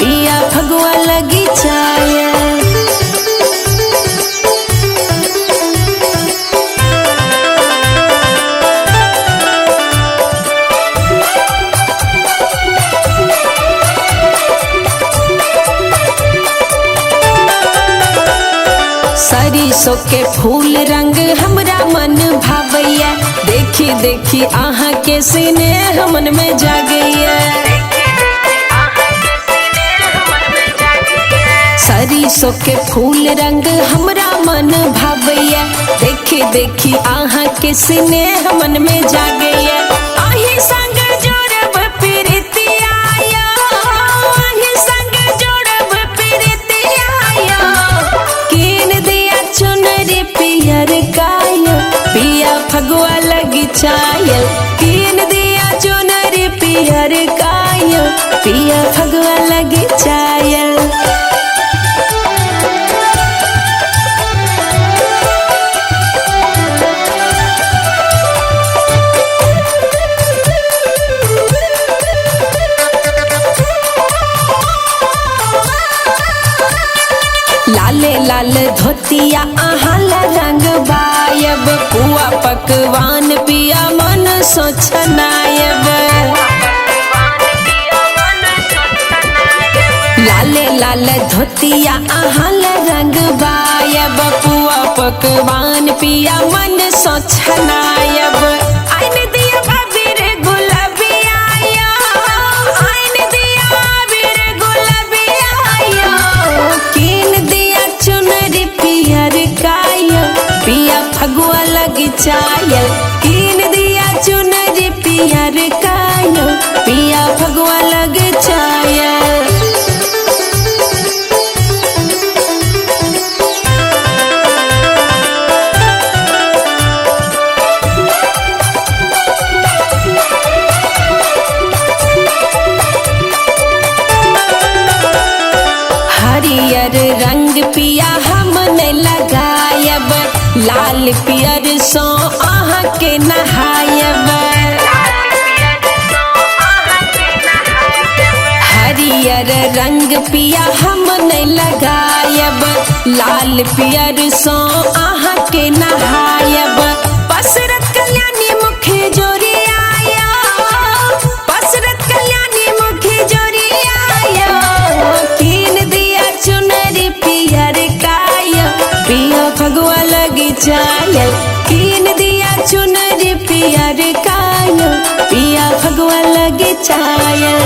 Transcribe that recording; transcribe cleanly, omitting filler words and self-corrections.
पिया फगुआ लगी चाय। सरिसो के फूल रंग हमरा मन भावैया, देखी देखी आहा के स्नेह मन में जागैया। सरिसो के फूल रंग हमरा मन भावैया, देखी देखी आहा के स्नेह मन में जागैया। आही संग जोड़ब प्रीतिया यो, आही संग जोड़ब प्रीतिया यो। कीन दिया चुनरी पियर कायो, पिया फगुआ लगी चायल। कीन दिया चुनरी पियर कायो, पिया फगुआ लगी चायल। लाले लाल धोतिया आहा रंग बायब, पुआ पकवान पिया मन सोचनायब। लाले लाल धोतिया आहा रंग बायब, पुआ पकवान पिया मन सोचनायब। आइन दिया अबीर गुलाबिया यो, आइन दिया अबीर गुलाबिया यो। कीन दिया चुनरी पियर कायो, पिया फगुआ लगी चायल। कीन दिया चुनरी पियर कायो, पिया फगुआ लगी चायल। हरियर रंग पिया हमने लगायब, लाल पियर सो आहा के नहायब। हरियर रंग पिया हमने लगायब, लाल पियर सो आहा के नहायब। पसरत कल्याणी मुखे जोरी आया, पसरत कल्याणी मुखे जोरी आया। कीन दिया चुनरी पियर कायो, पिया फगुआ लगी चायल। कीन दिया चुनरी पियर कायो, पिया फगुआ लगी चायल।